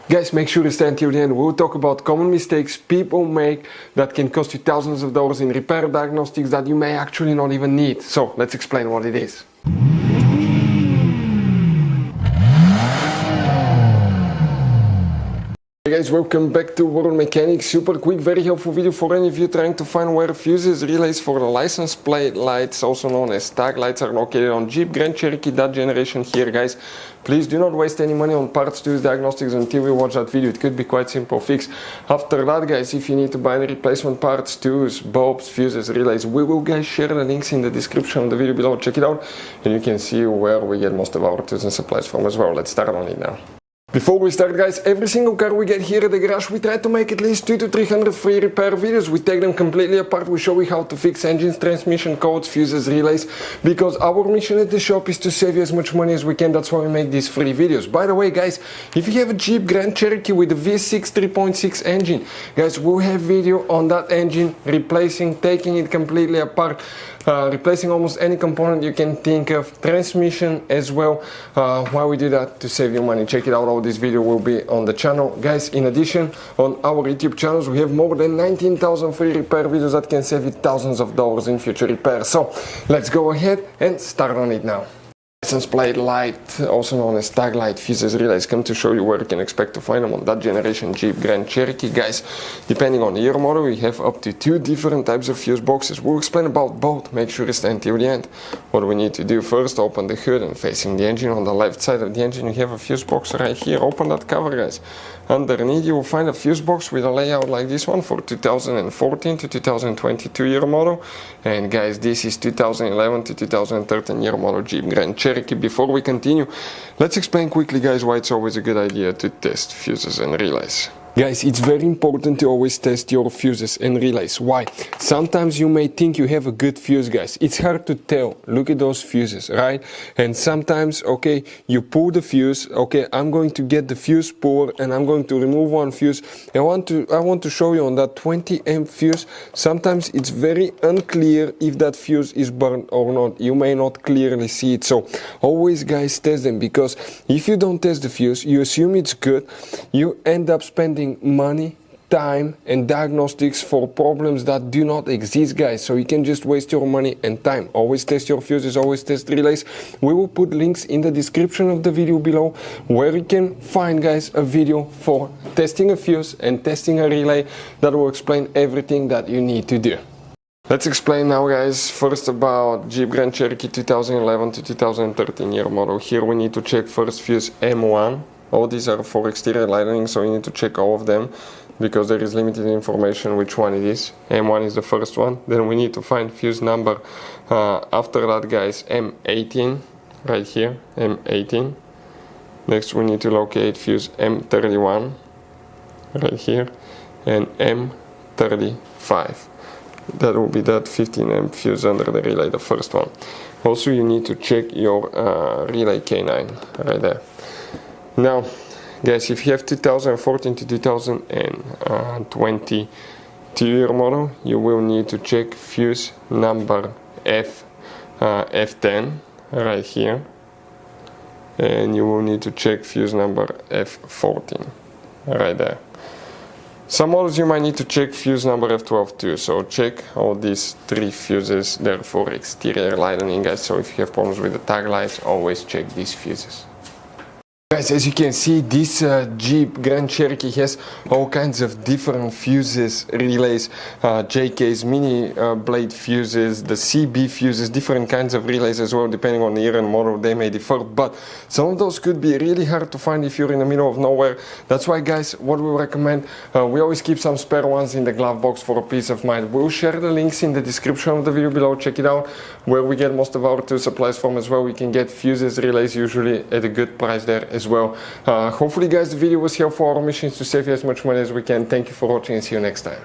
Guys, make sure to stay until the end. We'll talk about common mistakes people make that can cost you thousands of dollars in repair diagnostics that you may actually not even need. So let's explain what it is. Hey guys, welcome back to World Mechanics. Super quick, very helpful video for any of you trying to find where fuses, relays for the license plate lights, also known as tag lights, are located on Jeep Grand Cherokee, that generation here, guys. Please do not waste any money on parts to use diagnostics until you watch that video. It could be quite simple fix. After that, guys, if you need to buy any replacement parts, tools, bulbs, fuses, relays, we will, guys, share the links in the description of the video below. Check it out and you can see where we get most of our tools and supplies from as well. Let's start on it now. Before we start, guys, every single car we get here at the garage, we try to make at least 200 to 300 free repair videos. We take them completely apart, we show you how to fix engines, transmission codes, fuses, relays, because our mission at the shop is to save you as much money as we can. That's why we make these free videos. By the way, guys, if you have a Jeep Grand Cherokee with a V6 3.6 engine, guys, we'll have video on that engine, replacing, taking it completely apart, replacing almost any component you can think of, transmission as well. Why we do that? To save you money. Check it out. All this video will be on the channel, guys. In addition, on our YouTube channels we have more than 19,000 free repair videos that can save you thousands of dollars in future repairs. So let's go ahead and start on it now. License plate light, also known as tag light, fuses, relays, come to show you where you can expect to find them on that generation Jeep Grand Cherokee, guys. Depending on the year model, we have up to 2 different types of fuse boxes. We'll explain about both. Make sure to stay until the end. What we need to do first, open the hood and facing the engine. On the left side of the engine you have a fuse box right here. Open that cover, guys. Underneath you will find a fuse box with a layout like this one for 2014 to 2022 year model, and guys, this is 2011 to 2013 year model Jeep Grand Cherokee. Before we continue, let's explain quickly, guys, why it's always a good idea to test fuses and relays. Guys, it's very important to always test your fuses and relays. Why? Sometimes you may think you have a good fuse, guys. It's hard to tell. Look at those fuses, right? And sometimes, okay, you pull the fuse. Okay, I'm going to get the fuse puller and I'm going to remove one fuse. I want to show you on that 20 amp fuse. Sometimes it's very unclear if that fuse is burned or not. You may not clearly see it. So always, guys, test them, because if you don't test the fuse, you assume it's good. You end up spending money, time and diagnostics for problems that do not exist, guys. So you can just waste your money and time. Always test your fuses, always test relays. We will put links in the description of the video below where you can find, guys, a video for testing a fuse and testing a relay that will explain everything that you need to do. Let's explain now, guys, first about Jeep Grand Cherokee 2011 to 2013 year model. Here we need to check first fuse M1. All these are for exterior lighting, so you need to check all of them because there is limited information which one it is. M1 is the first one. Then we need to find fuse number. After that, guys, M18 right here, M18. Next we need to locate fuse M31 right here and M35. That will be that 15 amp fuse under the relay, the first one. Also you need to check your relay K9 right there. Now, guys, if you have 2014 to 2022 year model, you will need to check fuse number F10 right here, and you will need to check fuse number F14 right there. Some models you might need to check fuse number F12 too, so check all these 3 fuses there for exterior lighting, guys. So if you have problems with the tag lights, always check these fuses. Guys, as you can see, this Jeep Grand Cherokee has all kinds of different fuses, relays, JKs, mini blade fuses, the CB fuses, different kinds of relays as well. Depending on the year and model, they may differ, but some of those could be really hard to find if you're in the middle of nowhere. That's why, guys, what we recommend, we always keep some spare ones in the glove box for a peace of mind. We'll share the links in the description of the video below. Check it out, where we get most of our tool supplies from as well. We can get fuses, relays usually at a good price there as well. Hopefully, guys, the video was helpful. Our mission is to save you as much money as we can. Thank you for watching and see you next time.